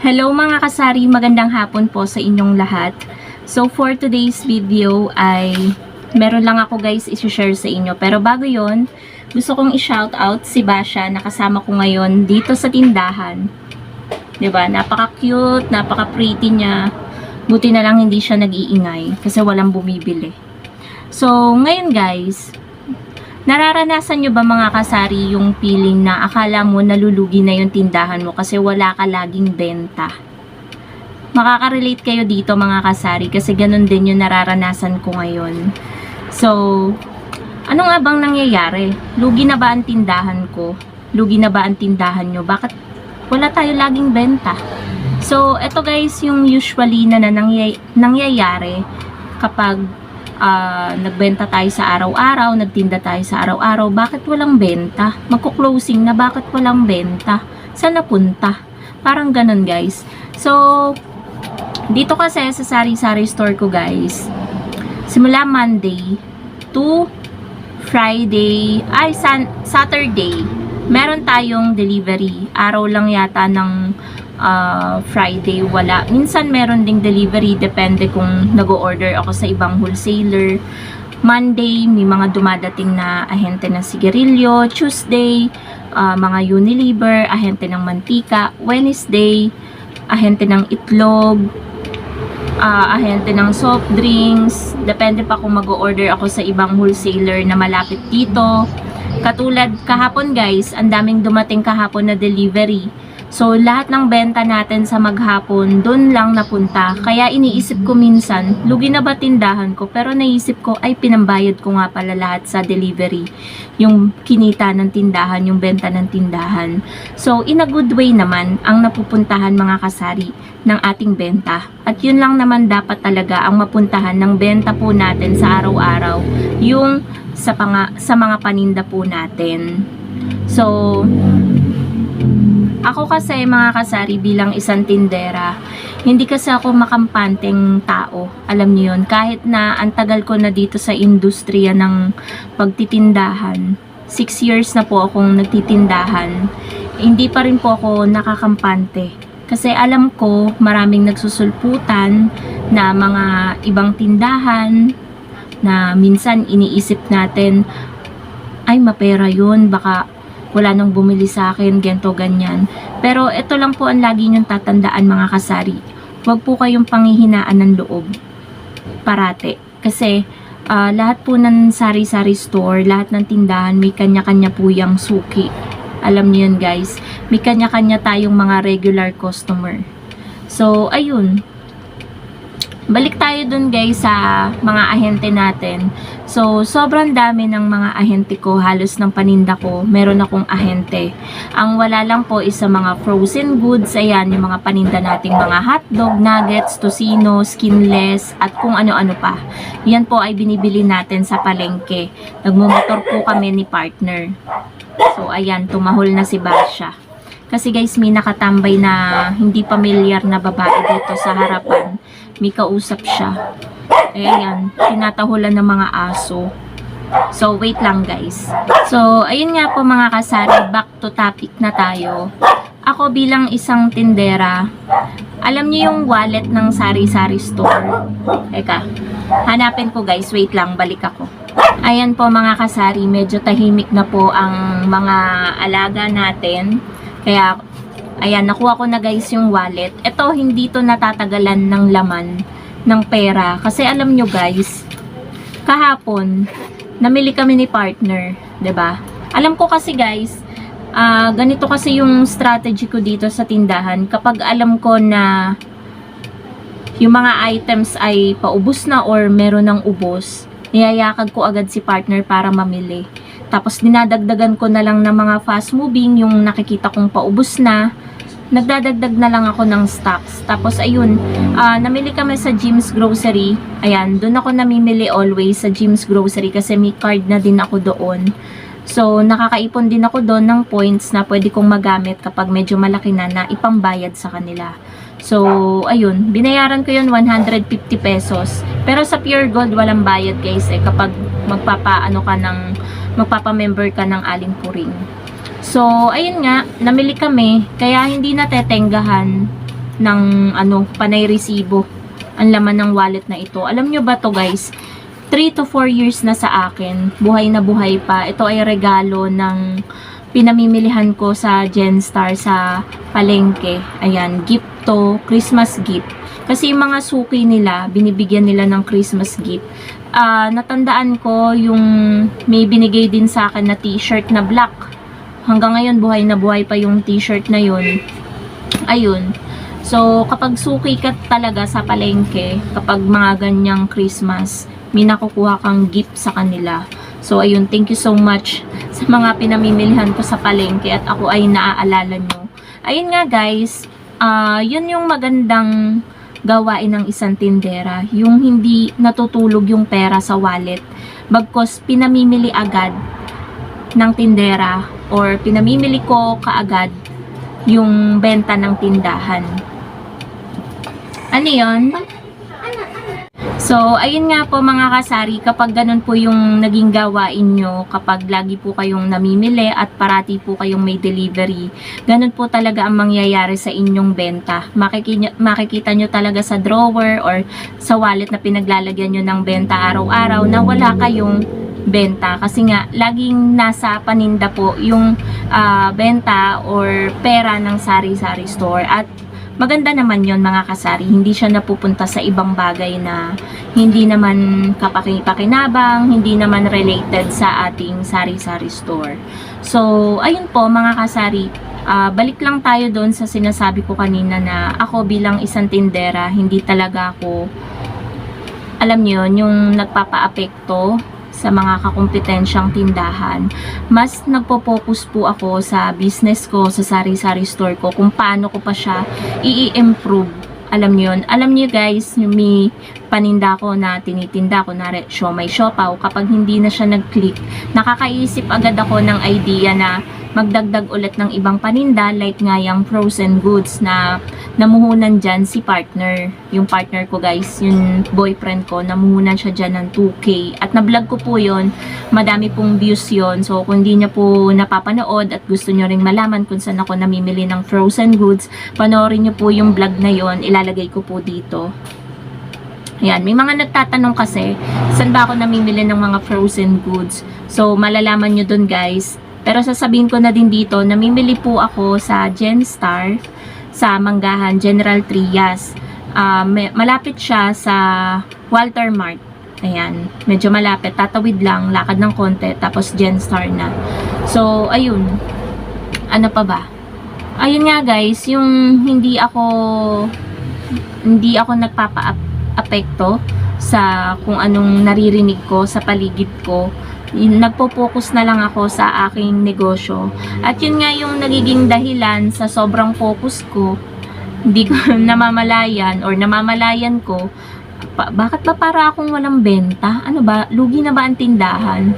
Hello mga kasari, magandang hapon po sa inyong lahat. So for today's video ay meron lang ako guys i-share sa inyo. Pero bago yon, gusto kong i-shout out si Basha na kasama ko ngayon dito sa tindahan. 'Di ba? Napaka-cute, napaka-pretty niya. Buti na lang hindi siya nag-iingay kasi walang bumibili. So ngayon guys, nararanasan nyo ba mga kasari yung feeling na akala mo nalulugi na yung tindahan mo kasi wala ka laging benta? Makaka-relate kayo dito mga kasari kasi ganun din yung nararanasan ko ngayon. So, ano nga bang nangyayari? Lugi na ba ang tindahan ko? Lugi na ba ang tindahan nyo? Bakit wala tayo laging benta? So, eto guys yung usually na nangyayari kapag nagbenta tayo sa araw-araw, nagtinda tayo sa araw-araw, bakit walang benta? Magko-closing na, bakit walang benta? Saan napunta? Parang ganun guys. So, dito kasi sa sari-sari store ko guys, simula Monday to Friday, Saturday, meron tayong delivery. Araw lang yata ng Friday wala. Minsan meron ding delivery, depende kung nag-o-order ako sa ibang wholesaler. Monday, may mga dumadating na ahente ng sigarilyo. Tuesday, mga Unilever, ahente ng mantika. Wednesday, ahente ng itlog, ahente ng soft drinks. Depende pa kung mag-o-order ako sa ibang wholesaler na malapit dito. Katulad kahapon guys, ang daming dumating kahapon na delivery. So, lahat ng benta natin sa maghapon, doon lang napunta. Kaya iniisip ko minsan, lugi na ba tindahan ko? Pero naisip ko, ay pinambayad ko nga pala lahat sa delivery. Yung kinita ng tindahan, yung benta ng tindahan. So, in a good way naman, ang napupuntahan mga kasari ng ating benta. At yun lang naman dapat talaga ang mapuntahan ng benta po natin sa araw-araw. Yung sa mga paninda po natin. So, ako kasi mga kasari bilang isang tindera, hindi kasi ako makampanteng tao. Alam niyo yun, kahit na ang tagal ko na dito sa industriya ng pagtitindahan, 6 years na po akong nagtitindahan, hindi pa rin po ako nakakampante. Kasi alam ko maraming nagsusulputan na mga ibang tindahan na minsan iniisip natin, ay mapera yun, baka wala nang bumili sa akin, ganito, ganyan. Pero ito lang po ang lagi nyong tatandaan mga kasari. Huwag po kayong panghihinaan ng loob. Parate. Kasi lahat po ng sari-sari store, lahat ng tindahan, may kanya-kanya po yung suki. Alam niyo yun guys. May kanya-kanya tayong mga regular customer. So, ayun. Balik tayo dun guys sa mga ahente natin. So, sobrang dami ng mga ahente ko, halos ng paninda ko, meron akong ahente. Ang wala lang po is sa mga frozen goods, ayan, yung mga paninda nating mga hotdog, nuggets, tocino, skinless, at kung ano-ano pa. Yan po ay binibili natin sa palengke. Nagmumotor po kami ni partner. So, ayan, tumahol na si Basha. Kasi guys, may nakatambay na hindi pamilyar na babae dito sa harapan. May kausap siya. Ayan, tinatahulan ng mga aso. So, wait lang guys. So, ayun nga po mga kasari, back to topic na tayo. Ako bilang isang tindera, alam niyo yung wallet ng sari-sari store? Teka, hanapin ko guys, wait lang, balik ako. Ayan po mga kasari, medyo tahimik na po ang mga alaga natin. Kaya, ayan, nakuha ko na guys yung wallet. Ito, hindi to natatagalan ng laman ng pera. Kasi alam nyo guys, kahapon, namili kami ni partner. 'Di ba? Alam ko kasi guys, ganito kasi yung strategy ko dito sa tindahan. Kapag alam ko na yung mga items ay paubos na or meron ng ubos, niyayakag ko agad si partner para mamili. Tapos dinadagdagan ko na lang ng mga fast moving, yung nakikita kong paubos na, nagdadagdag na lang ako ng stocks. Tapos ayun, namili kami sa Jim's Grocery. Ayan, doon ako namimili always sa Jim's Grocery kasi may card na din ako doon. So, nakakaipon din ako doon ng points na pwede kong magamit kapag medyo malaki na ipambayad sa kanila. So, ayun, binayaran ko yun 150 pesos. Pero sa Pure Gold, walang bayad guys kapag magpapa-member ka ng Aling Puring. So, ayun nga, namili kami, kaya hindi natetenggahan ng panay resibo ang laman ng wallet na ito. Alam nyo ba to guys? 3 to 4 years na sa akin. Buhay na buhay pa. Ito ay regalo ng pinamimilihan ko sa Genstar sa palengke. Ayan, gift to, Christmas gift. Kasi yung mga suki nila, binibigyan nila ng Christmas gift. Natandaan ko yung may binigay din sa akin na t-shirt na black. Hanggang ngayon, buhay na buhay pa yung t-shirt na yun. Ayun. So, kapag suki ka talaga sa palengke, kapag mga ganyang Christmas, may nakukuha kang gift sa kanila. So, ayun, thank you so much sa mga pinamimilihan ko sa palengke at ako ay naaalala nyo. Ayun nga guys, yun yung magandang gawain ng isang tindera, yung hindi natutulog yung pera sa wallet. Bagkos pinamimili agad ng tindera or pinamimili ko kaagad yung benta ng tindahan. Ano yun? So, ayun nga po mga kasari, kapag ganun po yung naging gawain nyo, kapag lagi po kayong namimili at parati po kayong may delivery, ganun po talaga ang mangyayari sa inyong benta. Makikita nyo talaga sa drawer or sa wallet na pinaglalagyan nyo ng benta araw-araw na wala kayong benta. Kasi nga, laging nasa paninda po yung benta or pera ng sari-sari store. At maganda naman yon mga kasari, hindi siya napupunta sa ibang bagay na hindi naman kapakipakinabang, hindi naman related sa ating sari-sari store. So, ayun po mga kasari, balik lang tayo doon sa sinasabi ko kanina na ako bilang isang tindera, hindi talaga ako, alam niyo yung nagpapaapekto sa mga kakompetensyang tindahan. Mas nagpo-focus po ako sa business ko, sa sari-sari store ko, kung paano ko pa siya i-improve. Alam niyo yun. Alam niyo guys, may paninda ko na tinitinda ko na siomai siopaw, kapag hindi na siya nag-click, nakakaisip agad ako ng idea na magdagdag ulit ng ibang paninda, like nga yung frozen goods na namuhunan dyan si partner. Yung partner ko guys, yung boyfriend ko, namuhunan siya dyan ng 2K. At na-vlog ko po yun, madami pong views yun. So kung hindi niya po napapanood at gusto nyo ring malaman kung saan ako namimili ng frozen goods, panoorin nyo po yung vlog na yon, ilalagay ko po dito. Ayan, may mga nagtatanong kasi, saan ba ako namimili ng mga frozen goods? So malalaman nyo dun guys. Pero sasabihin ko na din dito, namimili po ako sa Genstar, sa Manggahan, General Trias. Malapit siya sa Walter Mart. Ayan, medyo malapit. Tatawid lang, lakad ng konti, tapos Genstar na. So, ayun. Ano pa ba? Ayun nga guys, yung hindi ako nagpapa-apekto sa kung anong naririnig ko sa paligid ko. Nagpo-focus na lang ako sa aking negosyo. At yun nga yung nagiging dahilan sa sobrang focus ko, hindi ko namamalayan ko, bakit ba para akong walang benta? Ano ba? Lugi na ba ang tindahan?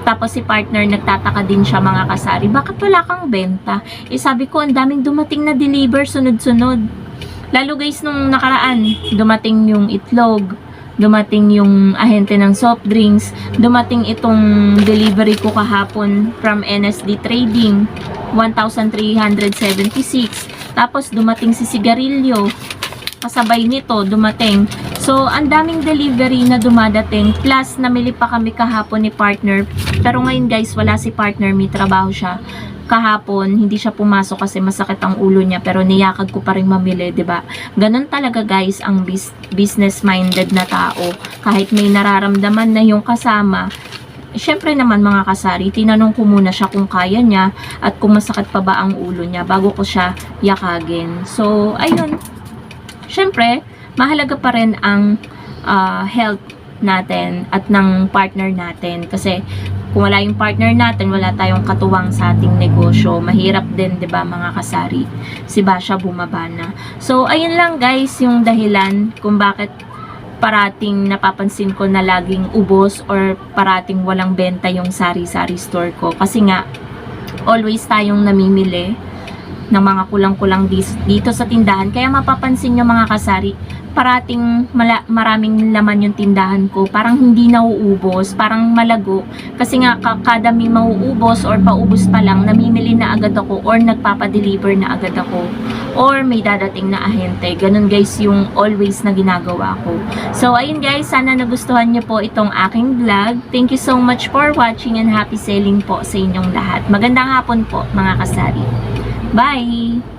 Tapos si partner nagtataka din siya mga kasari, bakit wala kang benta? Sabi ko, ang daming dumating na deliver sunod-sunod. Lalo guys, nung nakaraan, dumating yung itlog, dumating yung ahente ng soft drinks, dumating itong delivery ko kahapon from NSD Trading, 1,376. Tapos dumating si sigarilyo, kasabay nito dumating. So ang daming delivery na dumadating, plus namili pa kami kahapon ni partner. Pero ngayon guys, wala si partner, may trabaho siya. Kahapon, hindi siya pumasok kasi masakit ang ulo niya, pero niyakag ko pa rin mamili, 'di ba? Ganun talaga guys ang business-minded na tao. Kahit may nararamdaman na yung kasama, syempre naman mga kasari, tinanong ko muna siya kung kaya niya at kung masakit pa ba ang ulo niya bago ko siya yakagin. So, ayun. Syempre, mahalaga pa rin ang health natin at ng partner natin, kasi kung wala yung partner natin, wala tayong katuwang sa ating negosyo. Mahirap din, 'di ba mga kasari? Si Basha bumaba na. So, ayun lang guys yung dahilan kung bakit parating napapansin ko na laging ubos or parating walang benta yung sari-sari store ko. Kasi nga, always tayong namimili. ng mga kulang-kulang dito sa tindahan. Kaya mapapansin nyo mga kasari, parating maraming laman yung tindahan ko. Parang hindi nauubos, parang malago. Kasi nga kada may mauubos or paubos pa lang, namimili na agad ako or nagpapadeliver na agad ako. Or may dadating na ahente. Ganun guys yung always na ginagawa ko. So ayun guys, sana nagustuhan nyo po itong aking vlog. Thank you so much for watching and happy selling po sa inyong lahat. Magandang hapon po mga kasari. Bye!